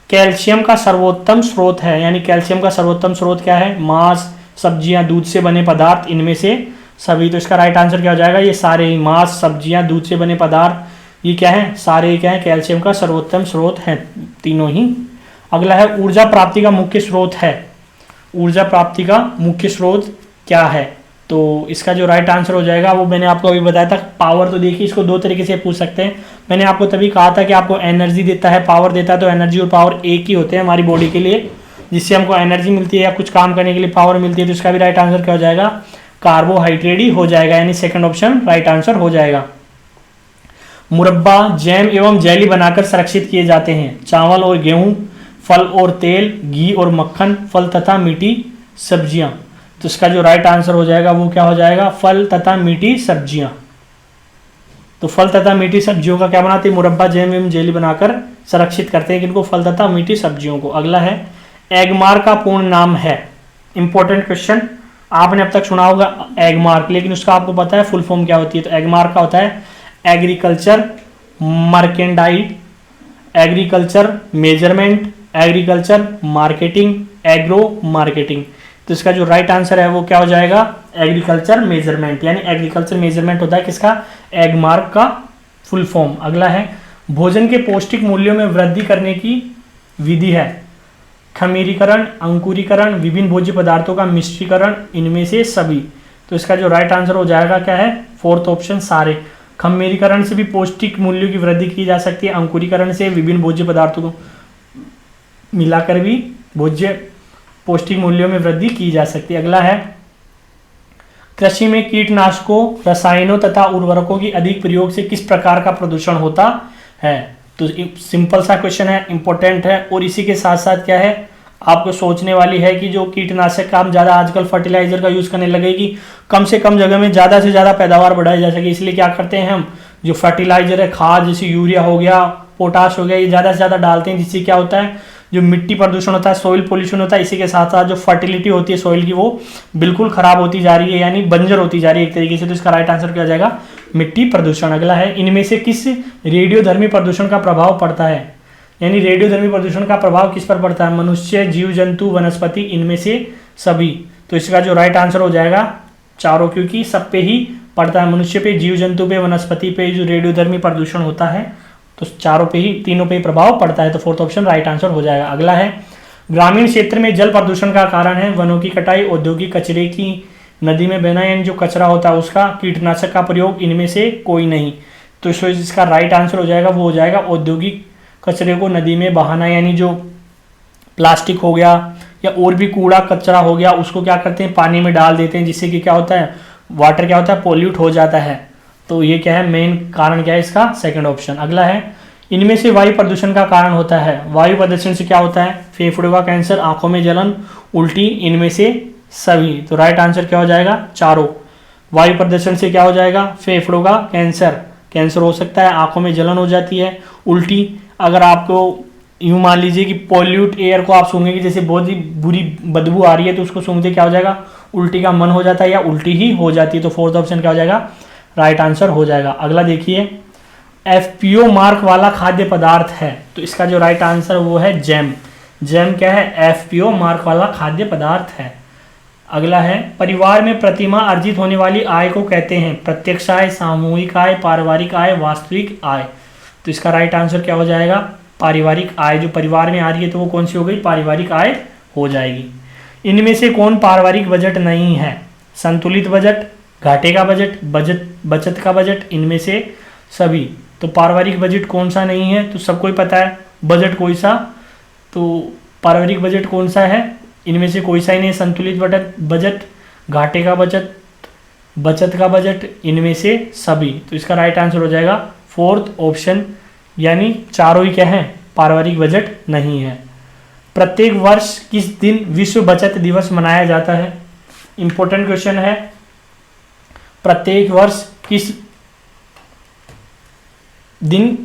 कैल्शियम का सर्वोत्तम स्रोत है, यानी कैल्शियम का सर्वोत्तम स्रोत क्या है, मांस सब्जियां दूध से बने पदार्थ इनमें से सभी। तो इसका राइट आंसर क्या हो जाएगा, ये सारे ही मांस सब्जियां दूध से बने पदार्थ ये क्या है, सारे क्या है कैल्शियम का सर्वोत्तम स्रोत है तीनों ही। अगला है ऊर्जा प्राप्ति का मुख्य स्रोत है, ऊर्जा प्राप्ति का मुख्य स्रोत क्या है। तो इसका जो राइट आंसर हो जाएगा वो मैंने आपको अभी बताया था पावर। तो देखिए इसको दो तरीके से पूछ सकते हैं। मैंने आपको तभी कहा था कि आपको एनर्जी देता है पावर देता है, तो एनर्जी और पावर एक ही होते हैं हमारी बॉडी के लिए, जिससे हमको एनर्जी मिलती है या कुछ काम करने के लिए पावर मिलती है। तो इसका भी राइट आंसर क्या हो जाएगा, कार्बोहाइड्रेट ही हो जाएगा, यानी सेकंड ऑप्शन राइट आंसर हो जाएगा। मुरब्बा जैम एवं जेली बनाकर संरक्षित किए जाते हैं, चावल और गेहूं, फल और तेल, घी और मक्खन, फल तथा मीठी सब्जियां। तो इसका जो राइट आंसर हो जाएगा वो क्या हो जाएगा, फल तथा मीठी सब्जियां। तो फल तथा मीठी सब्जियों का क्या बनाते हैं, मुरब्बा जैम एवं जेली बनाकर संरक्षित करते हैं किनको, फल तथा मीठी सब्जियों को। अगला है एगमार्क का पूर्ण नाम है, इंपॉर्टेंट क्वेश्चन, आपने अब तक सुना होगा एगमार्क, लेकिन उसका आपको पता है फुल फॉर्म क्या होती है। तो एगमार्क का होता है agriculture merchandise, agriculture measurement, agriculture marketing, agro marketing. तो इसका जो राइट आंसर है वो क्या हो जाएगा, एग्रीकल्चर मेजरमेंट, यानी एग्रीकल्चर मेजरमेंट होता है किसका, एगमार्क का फुल फॉर्म। अगला है भोजन के पौष्टिक मूल्यों में वृद्धि करने की विधि है, खमीरीकरण, अंकुरीकरण, विभिन्न भोज्य पदार्थों का मिश्रीकरण, इनमें से सभी। तो इसका जो राइट आंसर हो जाएगा क्या है, फोर्थ ऑप्शन सारे। खमीरीकरण से भी पौष्टिक मूल्यों की वृद्धि की जा सकती है, अंकुरीकरण से विभिन्न भोज्य पदार्थों को मिलाकर भी भोज्य पौष्टिक मूल्यों में वृद्धि की जा सकती है। अगला है कृषि में कीटनाशकों, रसायनों तथा उर्वरकों की अधिक प्रयोग से किस प्रकार का प्रदूषण होता है। तो सिंपल सा क्वेश्चन है, इंपॉर्टेंट है, और इसी के साथ साथ क्या है आपको सोचने वाली है कि जो कीटनाशक का हम ज़्यादा आजकल फर्टिलाइजर का यूज़ करने लगे कि कम से कम जगह में ज़्यादा से ज़्यादा पैदावार बढ़ाई जा सके, इसलिए क्या करते हैं हम जो फर्टिलाइजर है, खाद जैसे यूरिया हो गया, पोटाश हो गया, ये ज़्यादा से ज़्यादा डालते हैं, जिससे क्या होता है जो मिट्टी प्रदूषण होता है, सॉइल पोल्यूशन होता है। इसी के साथ साथ जो फर्टिलिटी होती है सॉइल की वो बिल्कुल खराब होती जा रही है, यानी बंजर होती जा रही है एक तरीके से। तो इसका राइट आंसर क्या हो जाएगा, मिट्टी प्रदूषण। अगला है इनमें से किस रेडियोधर्मी प्रदूषण का प्रभाव पड़ता है, यानी रेडियोधर्मी प्रदूषण का प्रभाव किस पर पड़ता है, मनुष्य, जीव जंतु, वनस्पति, इनमें से सभी। तो इसका जो राइट आंसर हो जाएगा चारों, क्योंकि सब पे ही पड़ता है, मनुष्य पे, जीव जंतु पे, वनस्पति पे जो रेडियोधर्मी प्रदूषण होता है तो चारों पे ही, तीनों पे ही प्रभाव पड़ता है। तो फोर्थ ऑप्शन राइट आंसर हो जाएगा। अगला है ग्रामीण क्षेत्र में जल प्रदूषण का कारण है वनों की कटाई, औद्योगिक कचरे की नदी में बहना, यानी जो कचरा होता है उसका, कीटनाशक का प्रयोग, इनमें से कोई नहीं। तो इसका राइट आंसर हो जाएगा वो हो जाएगा औद्योगिक कचरे को नदी में बहाना, यानी जो प्लास्टिक हो गया या और भी कूड़ा कचरा हो गया उसको क्या करते हैं पानी में डाल देते हैं, जिससे कि क्या होता है वाटर क्या होता है पॉल्यूट हो जाता है। तो ये क्या है मेन कारण क्या है इसका, सेकंड ऑप्शन। अगला है इनमें से वायु प्रदूषण का कारण होता है, वायु प्रदूषण से क्या होता है, फेफड़ों का कैंसर, आंखों में जलन, उल्टी, इनमें से सभी। तो राइट आंसर क्या हो जाएगा, चारों। वायु प्रदूषण से क्या हो जाएगा, फेफड़ों का कैंसर हो सकता है, आंखों में जलन हो जाती है, उल्टी। अगर आपको यूँ मान लीजिए कि पॉल्यूट एयर को आप सूंघेंगे, जैसे बहुत ही बुरी बदबू आ रही है तो उसको सूंघते क्या हो जाएगा, उल्टी का मन हो जाता है या उल्टी ही हो जाती है। तो फोर्थ ऑप्शन क्या हो जाएगा, राइट आंसर हो जाएगा। अगला देखिए एफपीओ मार्क वाला खाद्य पदार्थ है, तो इसका जो राइट आंसर वो है जैम। जैम क्या है, एफपीओ मार्क वाला खाद्य पदार्थ है। अगला है परिवार में प्रतिमाह अर्जित होने वाली आय को कहते हैं प्रत्यक्ष आय, सामूहिक आय, पारिवारिक आय, वास्तविक आय। तो इसका राइट आंसर क्या हो जाएगा, पारिवारिक आय। जो परिवार में आ रही है तो वो कौन सी हो गई, पारिवारिक आय हो जाएगी। इनमें से कौन पारिवारिक बजट नहीं है, संतुलित बजट, घाटे का बजट, बचत का बजट, इनमें से सभी। तो पारिवारिक बजट कौन सा नहीं है, तो सबको ही पता है बजट कोई सा, तो पारिवारिक बजट कौन सा है, इनमें से कोई सा ही नहीं, संतुलित बजट, घाटे का बजट, बचत का बजट, इनमें से सभी। तो इसका राइट आंसर हो जाएगा फोर्थ ऑप्शन, यानी चारों ही क्या है, पारिवारिक बजट नहीं है। प्रत्येक वर्ष किस दिन विश्व बचत दिवस मनाया जाता है, इंपॉर्टेंट क्वेश्चन है। प्रत्येक वर्ष किस दिन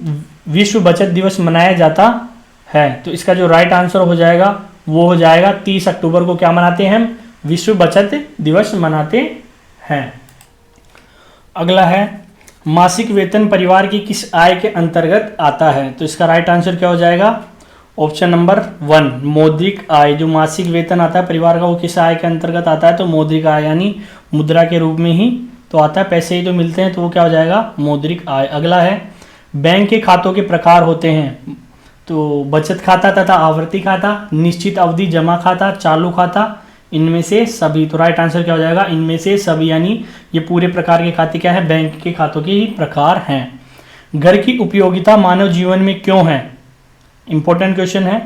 विश्व बचत दिवस मनाया जाता है? तो इसका जो राइट आंसर हो जाएगा वो हो जाएगा 30 अक्टूबर को क्या मनाते हैं हम? विश्व बचत दिवस मनाते हैं। अगला है मासिक वेतन परिवार की किस आय के अंतर्गत आता है? तो इसका राइट आंसर क्या हो जाएगा? ऑप्शन नंबर 1 मौद्रिक आय। जो मासिक वेतन आता है परिवार का वो किस आय के अंतर्गत आता है? तो मौद्रिक आय, यानी मुद्रा के रूप में ही तो आता है, पैसे ही तो मिलते हैं, तो वो क्या हो जाएगा? मौद्रिक आय। अगला है बैंक के खातों के प्रकार होते हैं, तो बचत खाता तथा आवर्ती खाता, निश्चित अवधि जमा खाता, चालू खाता, इनमें से सभी। तो राइट आंसर क्या हो जाएगा? इनमें से सभी, यानी ये पूरे प्रकार के खाते क्या है? बैंक के खातों के ही प्रकार हैं। घर की उपयोगिता मानव जीवन में क्यों है? इंपॉर्टेंट क्वेश्चन है,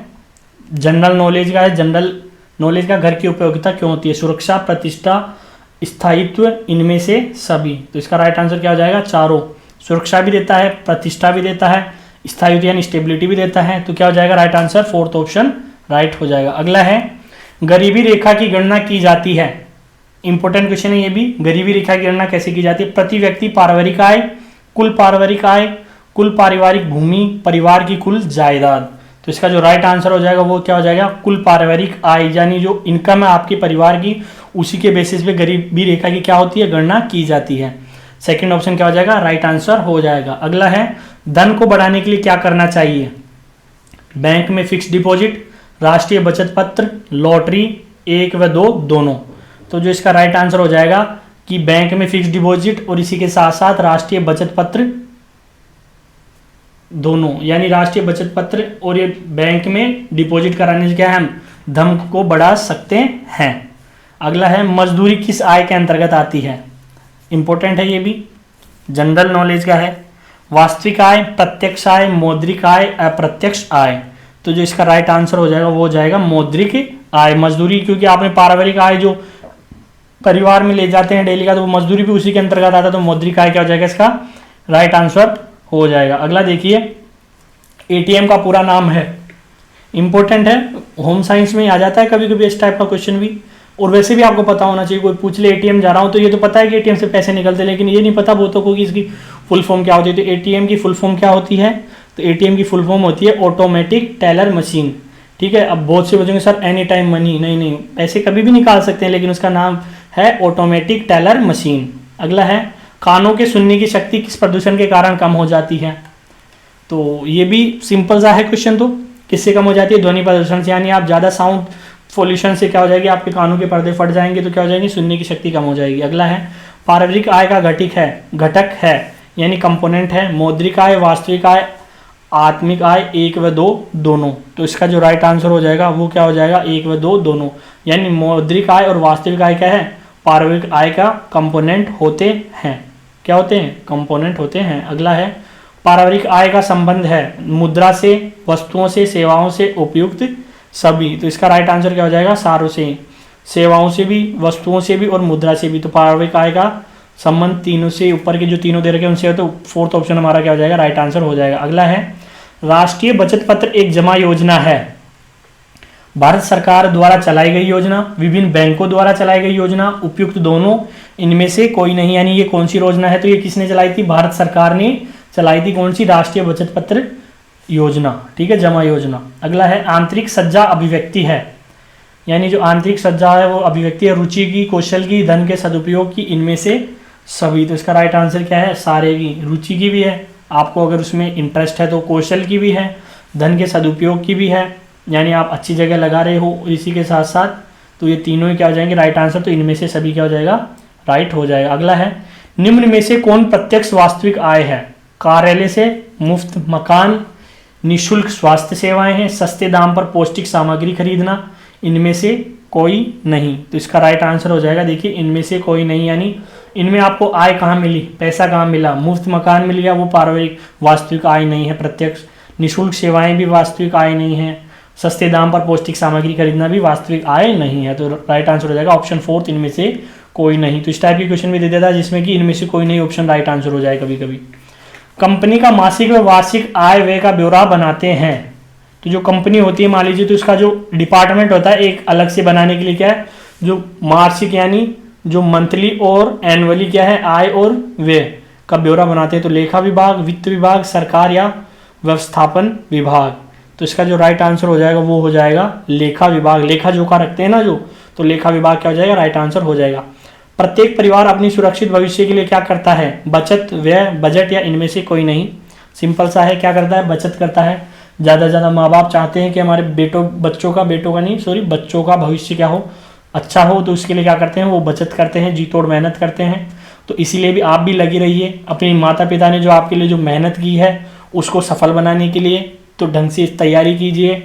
जनरल नॉलेज का है। जनरल नॉलेज का घर की उपयोगिता क्यों होती है? सुरक्षा, प्रतिष्ठा, स्थायित्व, इनमें से सभी। तो इसका राइट आंसर क्या हो जाएगा? चारों। सुरक्षा भी देता है, प्रतिष्ठा भी देता है, स्थायित्व यानी स्टेबिलिटी भी देता है। तो क्या हो जाएगा? Right answer 4th option right हो जाएगा। अगला है गरीबी रेखा की गणना की जाती है। इंपॉर्टेंट क्वेश्चन है ये भी। गरीबी रेखा की गणना कैसे की जाती है? प्रति व्यक्ति पारिवारिक आय, कुल पारिवारिक आय, कुल पारिवारिक भूमि, परिवार की कुल जायदाद। तो इसका जो राइट आंसर हो जाएगा वो क्या हो जाएगा? कुल पारिवारिक आय, यानी जो इनकम है आपके परिवार की, उसी के बेसिस पे गरीबी रेखा की क्या होती है? गणना की जाती है। सेकंड ऑप्शन क्या हो जाएगा? राइट आंसर हो जाएगा। अगला है धन को बढ़ाने के लिए क्या करना चाहिए? बैंक में फिक्स डिपॉजिट, राष्ट्रीय बचत पत्र, लॉटरी, 1 व 2 दोनों। तो जो इसका राइट आंसर हो जाएगा कि बैंक में फिक्स डिपॉजिट और इसी के साथ साथ राष्ट्रीय बचत पत्र दोनों, यानी राष्ट्रीय बचत पत्र और ये बैंक में डिपॉजिट कराने से क्या है? हम धन को बढ़ा सकते हैं। अगला है मजदूरी किस आय के अंतर्गत आती है? इंपॉर्टेंट है ये भी, जनरल नॉलेज का है। वास्तविक आय, प्रत्यक्ष आय, मौद्रिक आय, अप्रत्यक्ष आय। तो जो इसका राइट आंसर हो जाएगा वो हो जाएगा मौद्रिक आय। मजदूरी, क्योंकि आपने पारिवारिक आय जो परिवार में ले जाते हैं डेली का, तो वो मजदूरी भी उसी के अंतर्गत आता है। तो मौद्रिक आय क्या हो जाएगा? इसका राइट आंसर हो जाएगा। अगला देखिए, एटीएम का पूरा नाम है। इंपॉर्टेंट है, होम साइंस में आ जाता है कभी कभी इस टाइप का क्वेश्चन भी, और वैसे भी आपको पता होना चाहिए। कोई पूछ ले एटीएम जा रहा हूं तो ये तो पता है कि एटीएम से पैसे निकलते, लेकिन ये नहीं पता बहुतों को कि इसकी फुल फॉर्म क्या होती है। तो एटीएम की फुल फॉर्म क्या होती है? तो एटीएम की फुल फॉर्म होती है ऑटोमेटिक टेलर मशीन। ठीक है। अब बहुत से बचेंगे सर एनी टाइम मनी, नहीं, पैसे कभी भी निकाल सकते हैं, लेकिन उसका नाम है ऑटोमेटिक टेलर मशीन। अगला है कानों के सुनने की शक्ति किस प्रदूषण के कारण कम हो जाती है? तो ये भी सिंपल सा है क्वेश्चन। तो किससे कम हो जाती है? ध्वनि प्रदूषण से, यानी आप ज़्यादा साउंड पोल्यूशन से क्या हो जाएगी? आपके कानों के पर्दे फट जाएंगे, तो क्या हो जाएगी? सुनने की शक्ति कम हो जाएगी। अगला है पारिवारिक आय का घटक है यानी कंपोनेंट है। मौद्रिक आय, वास्तविक आय, आत्मिक आय, 1 व 2 दोनों। तो इसका जो राइट आंसर हो जाएगा वो क्या हो जाएगा? 1 व 2 दोनों, यानी मौद्रिक आय और वास्तविक आय क्या है? पारिवारिक आय का कंपोनेंट होते हैं। क्या होते हैं? कंपोनेंट होते हैं। अगला है पारिवारिक आय का संबंध है मुद्रा से, वस्तुओं से, सेवाओं से, उपयुक्त सभी। तो इसका राइट आंसर क्या हो जाएगा? सारों से, सेवाओं से भी, वस्तुओं से भी और मुद्रा से भी। तो पारिवारिक आय का संबंध तीनों से, ऊपर के जो तीनों दे रखे हैं उनसे, तो 4th ऑप्शन हमारा क्या हो जाएगा? राइट आंसर हो जाएगा। अगला है राष्ट्रीय बचत पत्र एक जमा योजना है, भारत सरकार द्वारा चलाई गई योजना, विभिन्न बैंकों द्वारा चलाई गई योजना, उपयुक्त दोनों, इनमें से कोई नहीं। यानी ये कौन सी योजना है? तो ये किसने चलाई थी? भारत सरकार ने चलाई थी। कौन सी? राष्ट्रीय बचत पत्र योजना। ठीक है, जमा योजना। अगला है आंतरिक सज्जा अभिव्यक्ति है, यानी जो आंतरिक सज्जा है वो अभिव्यक्ति है रुचि की, कौशल की, धन के सदुपयोग की, इनमें से सभी। तो इसका राइट आंसर क्या है? सारे की। रुचि की भी है, आपको अगर उसमें इंटरेस्ट है, तो कौशल की भी है, धन के सदुपयोग की भी है, यानी आप अच्छी जगह लगा रहे हो, इसी के साथ साथ तो ये तीनों ही क्या हो जाएंगे? Right answer. तो इनमें से सभी क्या हो जाएगा? राइट हो जाएगा। अगला है निम्न में से कौन प्रत्यक्ष वास्तविक आय है? कार्यालय से, मुफ्त मकान, निःशुल्क स्वास्थ्य सेवाएं हैं, सस्ते दाम पर पौष्टिक सामग्री खरीदना, इनमें से कोई नहीं। तो इसका राइट आंसर हो जाएगा, देखिए इनमें से कोई नहीं, यानी इनमें आपको आय कहाँ मिली? पैसा कहाँ मिला? मुफ्त मकान मिल गया, वो पारिवारिक वास्तविक आय नहीं है प्रत्यक्ष। निःशुल्क सेवाएं भी वास्तविक आय नहीं है, सस्ते दाम पर पौष्टिक सामग्री खरीदना भी वास्तविक आय नहीं है। तो राइट आंसर हो जाएगा ऑप्शन 4, इनमें से कोई नहीं। तो इस टाइप के क्वेश्चन भी दे देता है जिसमें कि इनमें से कोई नहीं ऑप्शन राइट आंसर हो जाए कभी कभी। कंपनी का मासिक व वार्षिक आय व्यय का ब्यौरा बनाते हैं। तो जो कंपनी होती है मान लीजिए, तो इसका जो डिपार्टमेंट होता है एक अलग से बनाने के लिए क्या है? जो मासिक यानी जो मंथली और एनुअली क्या है? आय और व्यय का ब्यौरा बनाते हैं, तो लेखा विभाग, वित्त विभाग, सरकार या व्यवस्थापन विभाग। तो इसका जो राइट आंसर हो जाएगा वो हो जाएगा लेखा विभाग। लेखा जोखा रखते हैं ना जो, तो लेखा विभाग क्या हो जाएगा, राइट आंसर हो जाएगा। प्रत्येक परिवार अपनी सुरक्षित भविष्य के लिए क्या करता है, बचत, व्यय, बजट या इनमें से कोई नहीं। सिंपल सा है, क्या करता है, बचत करता है। ज़्यादा से ज़्यादा माँ बाप चाहते हैं कि हमारे बच्चों का भविष्य क्या हो, अच्छा हो, तो उसके लिए क्या करते हैं, वो बचत करते हैं, जी तोड़ मेहनत करते हैं। तो इसीलिए भी आप भी लगी रहिए, अपने माता पिता ने जो आपके लिए जो मेहनत की है उसको सफल बनाने के लिए, तो ढंग से तैयारी कीजिए,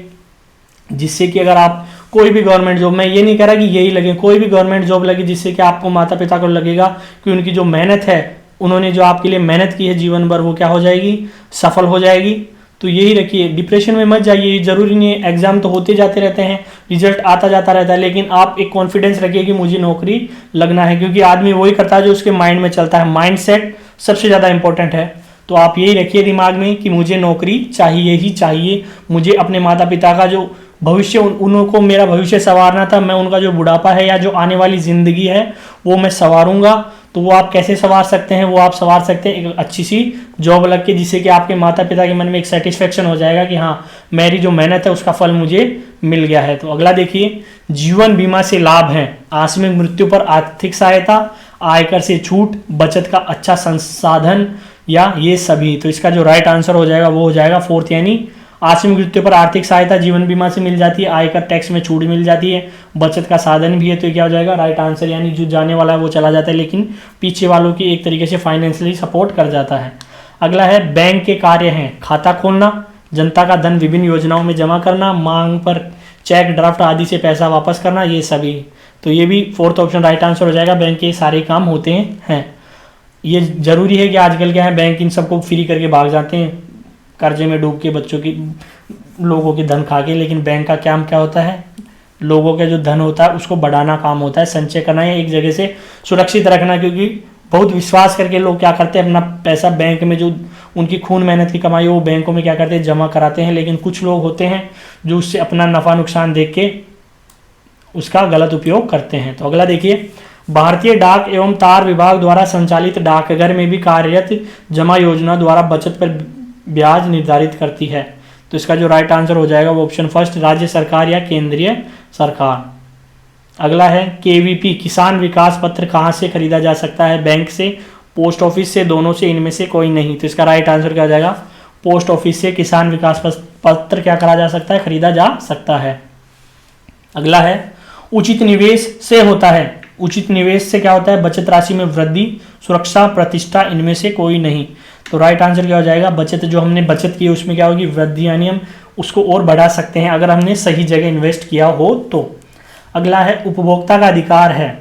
जिससे कि अगर आप कोई भी गवर्नमेंट जॉब, मैं ये नहीं कह रहा कि यही लगे, कोई भी गवर्नमेंट जॉब लगे जिससे कि आपको माता पिता को लगेगा कि उनकी जो मेहनत है, उन्होंने जो आपके लिए मेहनत की है जीवन भर, वो क्या हो जाएगी, सफल हो जाएगी। तो यही रखिए, डिप्रेशन में मत जाइए, जरूरी नहीं है, एग्जाम तो होते जाते रहते हैं, रिजल्ट आता जाता रहता है, लेकिन आप एक कॉन्फिडेंस रखिए कि मुझे नौकरी लगना है, क्योंकि आदमी वही करता है जो उसके माइंड में चलता है। माइंड सेट सबसे ज़्यादा इंपॉर्टेंट है। तो आप यही रखिए दिमाग में कि मुझे नौकरी चाहिए ही चाहिए, मुझे अपने माता पिता का जो भविष्य, उनको मेरा भविष्य संवारना था, मैं उनका जो बुढ़ापा है या जो आने वाली ज़िंदगी है वो मैं संवारूंगा। तो वो आप कैसे संवार सकते हैं, वो आप संवार सकते हैं एक अच्छी सी जॉब लग के, जिससे कि आपके माता पिता के मन में एक सेटिस्फेक्शन हो जाएगा कि हाँ, मेरी जो मेहनत है उसका फल मुझे मिल गया है। तो अगला देखिए, जीवन बीमा से लाभ है, आकस्मिक मृत्यु पर आर्थिक सहायता, आयकर से छूट, बचत का अच्छा संसाधन या ये सभी। तो इसका जो राइट आंसर हो जाएगा वो हो जाएगा फोर्थ, यानी आकस्मिक मृत्यु पर आर्थिक सहायता जीवन बीमा से मिल जाती है, आयकर टैक्स में छूट मिल जाती है, बचत का साधन भी है। तो क्या हो जाएगा, राइट आंसर, यानी जो जाने वाला है वो चला जाता है, लेकिन पीछे वालों की एक तरीके से फाइनेंशियली सपोर्ट कर जाता है। अगला है, बैंक के कार्य हैं, खाता खोलना, जनता का धन विभिन्न योजनाओं में जमा करना, मांग पर चेक, ड्राफ्ट आदि से पैसा वापस करना, ये सभी। तो ये भी फोर्थ ऑप्शन राइट आंसर हो जाएगा, बैंक के सारे काम होते हैं। ये जरूरी है कि आजकल क्या है, बैंक इन सबको फ्री करके भाग जाते हैं, कर्जे में डूब के, बच्चों की, लोगों की धन खा के। लेकिन बैंक का काम क्या होता है, लोगों का जो धन होता है उसको बढ़ाना काम होता है, संचय करना या एक जगह से सुरक्षित रखना। क्योंकि बहुत विश्वास करके लोग क्या करते हैं, अपना पैसा बैंक में, जो उनकी खून मेहनत की कमाई हो, वो बैंकों में क्या करते हैं, जमा कराते हैं। लेकिन कुछ लोग होते हैं जो उससे अपना नफा नुकसान देख के उसका गलत उपयोग करते हैं। तो अगला देखिए, भारतीय डाक एवं तार विभाग द्वारा संचालित डाकघर में भी कार्यरत जमा योजना द्वारा बचत पर ब्याज निर्धारित करती है। तो इसका जो राइट आंसर हो जाएगा वो ऑप्शन फर्स्ट, राज्य सरकार या केंद्रीय सरकार। अगला है, केवीपी किसान विकास पत्र कहाँ से खरीदा जा सकता है, बैंक से, पोस्ट ऑफिस से, दोनों से, इनमें से कोई नहीं। तो इसका राइट आंसर क्या हो जाएगा, पोस्ट ऑफिस से किसान विकास पत्र क्या करा जा सकता है, खरीदा जा सकता है। अगला है, उचित निवेश से होता है, उचित निवेश से क्या होता है, बचत राशि में वृद्धि, सुरक्षा, प्रतिष्ठा, इनमें से कोई नहीं। तो राइट आंसर क्या हो जाएगा, बचत, जो हमने बचत की उसमें क्या होगी, वृद्धि, यानी हम उसको और बढ़ा सकते हैं अगर हमने सही जगह इन्वेस्ट किया हो तो। अगला है, उपभोक्ता का अधिकार है,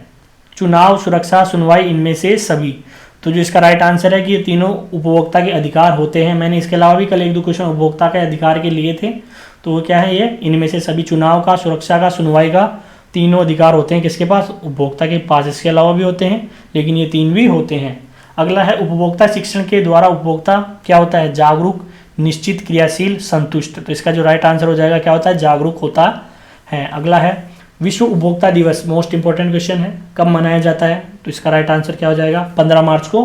चुनाव, सुरक्षा, सुनवाई, इनमें से सभी। तो जो इसका राइट आंसर है कि ये तीनों उपभोक्ता के अधिकार होते हैं। मैंने इसके अलावा भी कल एक दो क्वेश्चन उपभोक्ता के अधिकार के लिए थे, तो वो क्या है, ये इनमें से सभी, चुनाव का, सुरक्षा का, सुनवाई का, तीनों अधिकार होते हैं किसके पास, उपभोक्ता के पास। इसके अलावा भी होते हैं, लेकिन ये तीन भी होते हैं। अगला है, उपभोक्ता शिक्षण के द्वारा उपभोक्ता क्या होता है, जागरूक, निश्चित, क्रियाशील, संतुष्ट। तो इसका जो राइट आंसर हो जाएगा क्या होता है, जागरूक होता है। अगला है, विश्व उपभोक्ता दिवस, मोस्ट इंपॉर्टेंट क्वेश्चन है, कब मनाया जाता है। तो इसका राइट आंसर क्या हो जाएगा, 15 मार्च को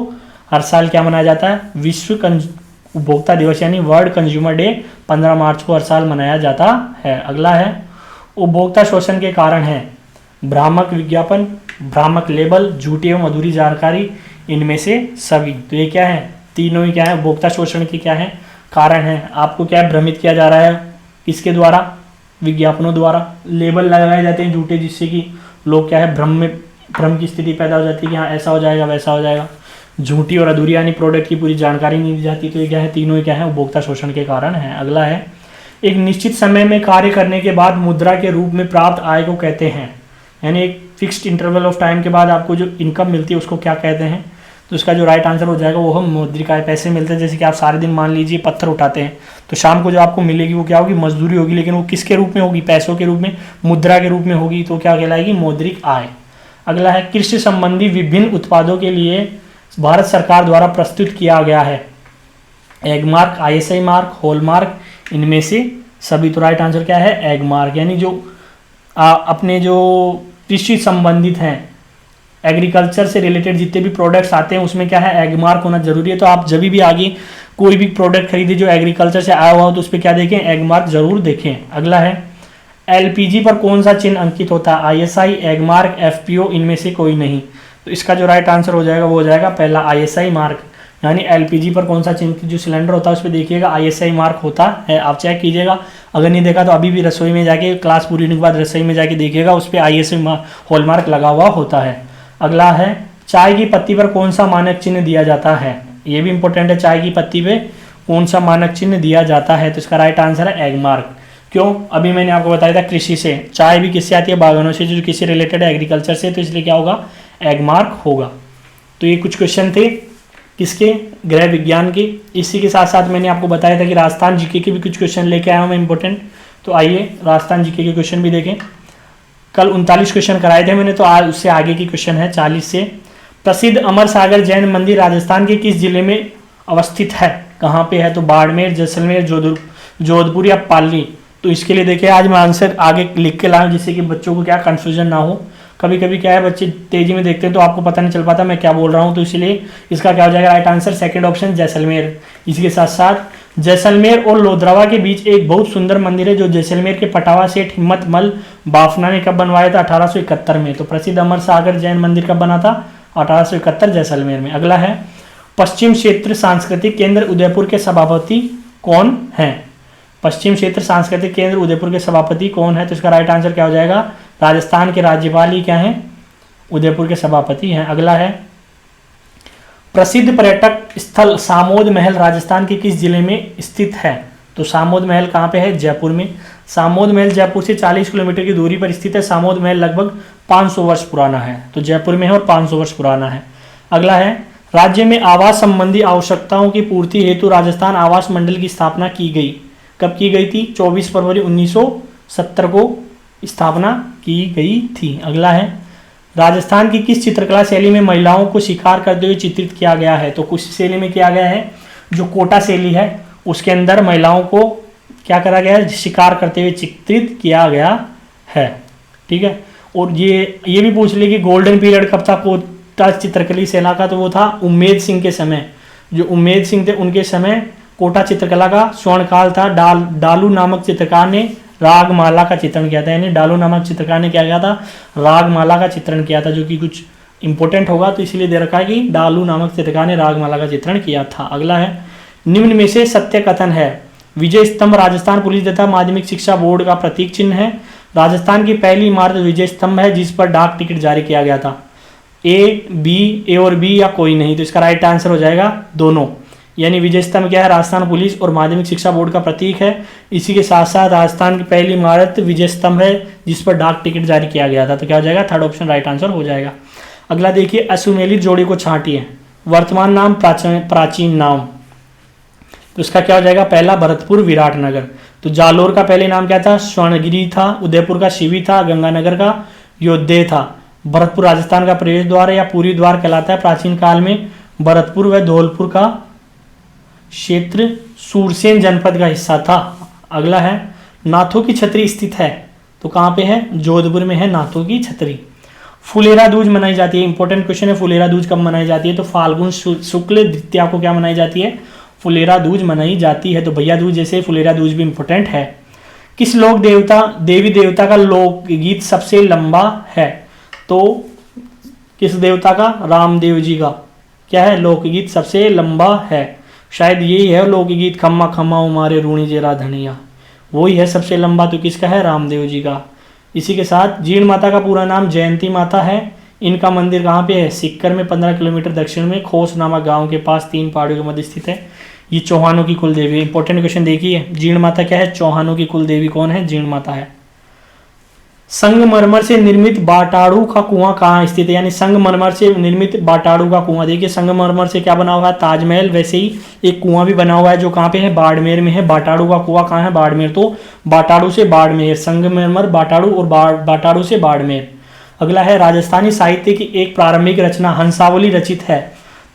हर साल क्या मनाया जाता है, विश्व उपभोक्ता दिवस, यानी वर्ल्ड कंज्यूमर डे 15 मार्च को हर साल मनाया जाता है। अगला है, उपभोक्ता शोषण के कारण है, भ्रामक विज्ञापन, भ्रामक लेबल, झूठी एवं अधूरी जानकारी, इनमें से सभी। तो ये क्या है, तीनों ही क्या है, उपभोक्ता शोषण के क्या है, कारण है। आपको क्या है, भ्रमित किया जा रहा है, किसके द्वारा, विज्ञापनों द्वारा, लेबल लगाए जाते हैं झूठे, जिससे कि लोग क्या है, भ्रम की स्थिति पैदा हो जाती है कि हाँ ऐसा हो जाएगा वैसा हो जाएगा। झूठी और अधूरी यानी प्रोडक्ट की पूरी जानकारी नहीं दी जाती। तो ये क्या है, तीनों ही क्या है, उपभोक्ता शोषण के कारण है। अगला है, एक निश्चित समय में कार्य करने के बाद मुद्रा के रूप में प्राप्त आय को कहते हैं, यानी एक फिक्स्ड इंटरवल ऑफ टाइम के बाद आपको जो इनकम मिलती है उसको क्या कहते हैं। तो इसका जो राइट आंसर हो जाएगा वो हम मौद्रिक आय, पैसे मिलते हैं। जैसे कि आप सारे दिन मान लीजिए पत्थर उठाते हैं, तो शाम को जो आपको मिलेगी वो क्या होगी, मजदूरी होगी, लेकिन वो किसके रूप में होगी, पैसों के रूप में, मुद्रा के रूप में होगी। तो क्या कहलाएगी, मौद्रिक आय। अगला है, कृषि संबंधी विभिन्न उत्पादों के लिए भारत सरकार द्वारा प्रस्तुत किया गया है, egg mark, ISI mark, hall mark, इनमें से सभी। तो राइट आंसर क्या है, एग मार्क, यानी जो अपने जो कृषि संबंधित हैं एग्रीकल्चर से रिलेटेड जितने भी प्रोडक्ट्स आते हैं उसमें क्या है, एग मार्क होना जरूरी है। तो आप जब भी आगे कोई भी प्रोडक्ट खरीदे जो एग्रीकल्चर से आया हुआ हो तो उस पर क्या देखें, एग मार्क जरूर देखें। अगला है एलपीजी पर कौन सा चिन्ह अंकित होता है, आईएसआई, एग मार्क, एफपीओ, इनमें से कोई नहीं। तो इसका जो राइट आंसर हो जाएगा वो हो जाएगा पहला आईएसआई मार्क, यानी एलपीजी पर कौन सा चिन्ह जो सिलेंडर होता है उस पर देखिएगा आईएसआई मार्क होता है। आप चेक कीजिएगा, अगर नहीं देखा तो अभी भी रसोई में जाके क्लास पूरी होने के बाद रसोई में जाके देखिएगा, उस पर आईएसआई हॉलमार्क लगा हुआ होता है। अगला है चाय की पत्ती पर कौन सा मानक चिन्ह दिया जाता है, ये भी इंपॉर्टेंट है, चाय की पत्ती पे कौन सा मानक चिन्ह दिया जाता है। तो इसका राइट आंसर है एग मार्क। क्यों, अभी मैंने आपको बताया था कृषि से, चाय भी किससे आती है, बागानों से, जो किसी रिलेटेड है एग्रीकल्चर से, तो इसलिए क्या होगा, एग मार्क होगा। तो ये कुछ क्वेश्चन थे किसके, गृह विज्ञान के। इसी के साथ साथ मैंने आपको बताया था कि राजस्थान जीके के भी कुछ क्वेश्चन लेके आया हूँ मैं इंपॉर्टेंट। तो आइए राजस्थान जीके के क्वेश्चन भी देखें। कल 39 क्वेश्चन कराए थे मैंने, तो आज उससे आगे की क्वेश्चन है 40 से। प्रसिद्ध अमर सागर जैन मंदिर राजस्थान के किस जिले में अवस्थित है, कहाँ पे है, तो बाड़मेर, जैसलमेर, जोधपुर या पाली। तो इसके लिए देखिए आज मैं आंसर आगे लिख के लाऊं जिससे कि बच्चों को क्या कंफ्यूजन ना हो। कभी कभी क्या है बच्चे तेजी में देखते हैं तो आपको पता नहीं चल पाता मैं क्या बोल रहा हूं, तो इसलिए इसका क्या हो जाएगा right answer second option Jaisalmer. इसी के साथ साथ जैसलमेर और लोधरवा के बीच एक बहुत सुंदर मंदिर है जो जैसलमेर के पटावा सेठ हिम्मत मल बाफना ने कब बनवाया था, 1871 में। तो प्रसिद्ध अमर सागर जैन मंदिर कब बना था, 1871 जैसलमेर में। अगला है पश्चिम क्षेत्र सांस्कृतिक केंद्र उदयपुर के सभापति कौन है, पश्चिम क्षेत्र सांस्कृतिक केंद्र उदयपुर के सभापति कौन है। तो इसका राइट आंसर क्या हो जाएगा, राजस्थान के राज्यपाल ही क्या हैं, उदयपुर के सभापति हैं। अगला है प्रसिद्ध पर्यटक स्थल सामोद महल राजस्थान के किस जिले में स्थित है। तो सामोद महल कहाँ पे है, जयपुर में। सामोद महल जयपुर से 40 किलोमीटर की दूरी पर स्थित है। सामोद महल लगभग 500 वर्ष पुराना है, तो जयपुर में है और 500 वर्ष पुराना है। अगला है राज्य में आवास संबंधी आवश्यकताओं की पूर्ति हेतु राजस्थान आवास मंडल की स्थापना की गई, कब की गई थी, 24 फरवरी 1970 को स्थापना की गई थी। अगला है राजस्थान की किस चित्रकला शैली में महिलाओं को शिकार करते हुए चित्रित किया गया है। तो कुछ शैली में किया गया है, जो कोटा शैली है उसके अंदर महिलाओं को क्या करा गया है, शिकार करते हुए चित्रित किया गया है। ठीक है, और ये भी पूछ ले कि गोल्डन पीरियड कब था कोटा चित्रकला शैली का, तो वो था उम्मेद सिंह के समय। जो उम्मेद सिंह थे उनके समय कोटा चित्रकला का स्वर्णकाल था। डालू नामक चित्रकार ने रागमाला का चित्रण किया था, यानी डालू नामक चित्रकार ने क्या किया था, रागमाला का चित्रण किया था, जो कि कुछ इंपॉर्टेंट होगा तो इसलिए दे रखा है कि डालू नामक चित्रकार ने रागमाला का चित्रण किया था। अगला है निम्न में से सत्य कथन है, विजय स्तंभ राजस्थान पुलिस तथा माध्यमिक शिक्षा बोर्ड का प्रतीक चिन्ह है। राजस्थान की पहली इमारत विजय स्तंभ है जिस पर डाक टिकट जारी किया गया था। ए और बी या कोई नहीं, तो इसका राइट आंसर हो जाएगा दोनों, यानी विजय स्तंभ क्या है, राजस्थान पुलिस और माध्यमिक शिक्षा बोर्ड का प्रतीक है। इसी के साथ साथ राजस्थान की पहली इमारत विजय स्तंभ है जिस पर डाक टिकट जारी किया गया था। तो क्या हो जाएगा, थर्ड ऑप्शन राइट आंसर हो जाएगा। अगला देखिए असुमेलित जोड़ी को छांटिए, वर्तमान नाम प्राचीन नाम। तो इसका क्या हो जाएगा, पहला भरतपुर विराटनगर। तो जालोर का पहले नाम क्या था, स्वर्णगिरी था। उदयपुर का शिवी था। गंगानगर का योद्धे था। भरतपुर राजस्थान का प्रवेश द्वार या पूरी द्वार कहलाता है। प्राचीन काल में भरतपुर व धौलपुर का क्षेत्र सूरसेन जनपद का हिस्सा था। अगला है नाथों की छतरी स्थित है, तो कहाँ पे है, जोधपुर में है नाथों की छतरी। फुलेरा दूज मनाई जाती है, इंपॉर्टेंट क्वेश्चन है, फुलेरा दूज कब मनाई जाती है, तो फाल्गुन शुक्ल द्वितीया को क्या मनाई जाती है, फुलेरा दूज मनाई जाती है। तो भैया दूज जैसे फुलेरा दूज भी इंपॉर्टेंट है। किस लोक देवता देवी देवता का लोकगीत सबसे लंबा है, तो किस देवता का, रामदेव जी का क्या है लोकगीत सबसे लंबा है, शायद यही है लोकगीत, खम्मा खम्मा उमारे रूणी जेरा धनिया, वही है सबसे लंबा, तो किसका है, रामदेव जी का। इसी के साथ जीण माता का पूरा नाम जयंती माता है। इनका मंदिर कहाँ पे है, सिक्कर में 15 किलोमीटर दक्षिण में खोस नामक गांव के पास 3 पहाड़ियों के मध्य स्थित है। ये चौहानों की कुल देवी, इंपॉर्टेंट क्वेश्चन देखिए, जीण माता क्या है, चौहानों की कुल देवी कौन है, जीण माता है। संगमरमर से निर्मित बाटाड़ू का कुआं कहाँ स्थित है, यानी संगमरमर से निर्मित बाटाड़ू का कुआं, देखिए संगमरमर से क्या बना हुआ है, ताजमहल, वैसे ही एक कुआं भी बना हुआ है जो कहाँ पे है, बाड़मेर में है। बाटाड़ू का कुआं कहाँ है, बाड़मेर। तो बाटाड़ू से बाड़मेर, संगमरमर बाटाड़ू और बाटाड़ू से बाड़मेर। अगला है राजस्थानी साहित्य की एक प्रारंभिक रचना हंसावली रचित है,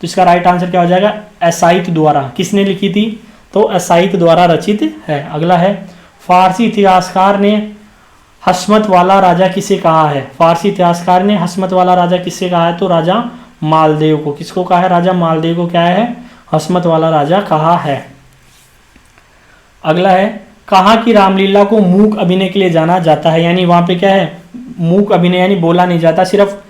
तो इसका राइट आंसर क्या हो जाएगा, असाहित द्वारा। किसने लिखी थी, तो असाहित द्वारा रचित है। अगला है फारसी इतिहासकार ने हस्मत वाला राजा किसे कहा है? फारसी इतिहासकार ने हस्मत वाला राजा किसे कहा है? तो राजा मालदेव को। किसको कहा है? राजा मालदेव को क्या है? हस्मत वाला राजा कहा है। अगला है, कहा कि रामलीला को मूक अभिनय के लिए जाना जाता है, यानी वहां पे क्या है? मूक अभिनय, यानी बोला नहीं जाता, सिर्फ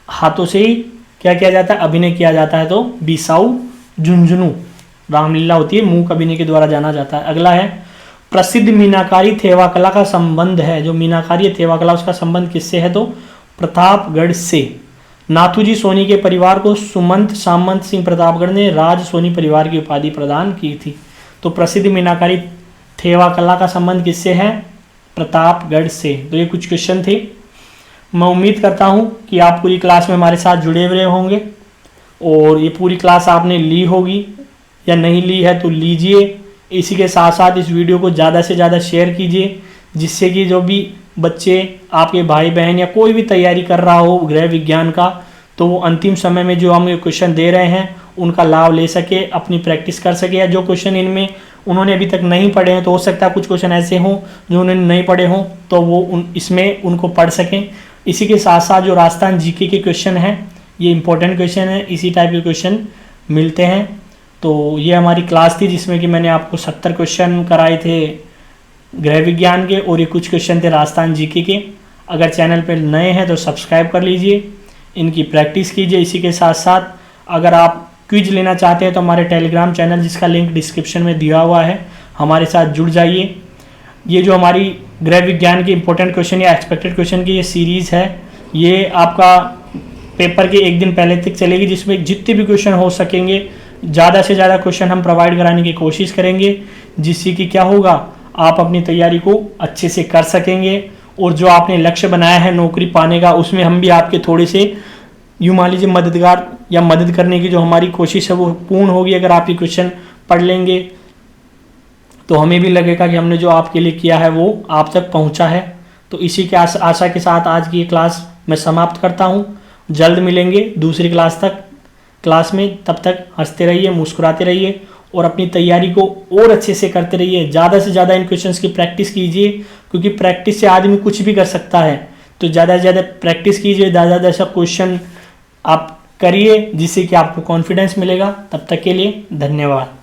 हाथों से ही क्या किया जाता है? अभिनय किया जाता है। तो बिसाऊ झुंझुनू रामलीला होती है, मूक अभिनय के द्वारा जाना जाता है। अगला है, प्रसिद्ध मीनाकारी थेवा कला का संबंध है, जो मीनाकारी थेवा कला उसका संबंध किससे है? तो प्रतापगढ़ से। नाथूजी सोनी के परिवार को सुमंत सामंत सिंह प्रतापगढ़ ने राज सोनी परिवार की उपाधि प्रदान की थी। तो प्रसिद्ध मीनाकारी थेवा कला का संबंध किससे है? प्रतापगढ़ से। तो ये कुछ क्वेश्चन थे। मैं उम्मीद करता हूँ कि आप पूरी क्लास में हमारे साथ जुड़े हुए होंगे और ये पूरी क्लास आपने ली होगी, या नहीं ली है तो लीजिए। इसी के साथ साथ इस वीडियो को ज़्यादा से ज़्यादा शेयर कीजिए, जिससे कि जो भी बच्चे, आपके भाई बहन या कोई भी तैयारी कर रहा हो गृह विज्ञान का, तो वो अंतिम समय में जो हम ये क्वेश्चन दे रहे हैं उनका लाभ ले सके, अपनी प्रैक्टिस कर सके। या जो क्वेश्चन इनमें उन्होंने अभी तक नहीं पढ़े हैं, तो हो सकता है कुछ क्वेश्चन ऐसे हों जो उन्होंने नहीं पढ़े हों, तो वो इसमें उनको पढ़ सकें। इसी के साथ साथ जो राजस्थान जीके के क्वेश्चन हैं, ये इंपॉर्टेंट क्वेश्चन है, इसी टाइप के क्वेश्चन मिलते हैं। तो ये हमारी क्लास थी जिसमें कि मैंने आपको 70 क्वेश्चन कराए थे गृह विज्ञान के, और ये कुछ क्वेश्चन थे राजस्थान जीके के। अगर चैनल पर नए हैं तो सब्सक्राइब कर लीजिए, इनकी प्रैक्टिस कीजिए। इसी के साथ साथ अगर आप क्विज लेना चाहते हैं तो हमारे टेलीग्राम चैनल, जिसका लिंक डिस्क्रिप्शन में दिया हुआ है, हमारे साथ जुड़ जाइए। ये जो हमारी गृह विज्ञान के इंपॉर्टेंट क्वेश्चन या एक्सपेक्टेड क्वेश्चन की ये सीरीज़ है, ये आपका पेपर के एक दिन पहले तक चलेगी, जिसमें जितने भी क्वेश्चन हो सकेंगे ज़्यादा से ज़्यादा क्वेश्चन हम प्रोवाइड कराने की कोशिश करेंगे, जिससे कि क्या होगा, आप अपनी तैयारी को अच्छे से कर सकेंगे। और जो आपने लक्ष्य बनाया है नौकरी पाने का, उसमें हम भी आपके थोड़े से यूँ मान लीजिए मददगार या मदद करने की जो हमारी कोशिश है वो पूर्ण होगी। अगर आप ये क्वेश्चन पढ़ लेंगे तो हमें भी लगेगा कि हमने जो आपके लिए किया है वो आप तक पहुंचा है। तो इसी के आशा के साथ आज की ये क्लास मैं समाप्त करता हूं। जल्द मिलेंगे दूसरी क्लास में। तब तक हंसते रहिए, मुस्कुराते रहिए और अपनी तैयारी को और अच्छे से करते रहिए। ज़्यादा से ज़्यादा इन क्वेश्चंस की प्रैक्टिस कीजिए, क्योंकि प्रैक्टिस से आदमी कुछ भी कर सकता है। तो ज़्यादा से ज़्यादा प्रैक्टिस कीजिए, ज़्यादा से ज़्यादा क्वेश्चन आप करिए, जिससे कि आपको कॉन्फिडेंस मिलेगा। तब तक के लिए धन्यवाद।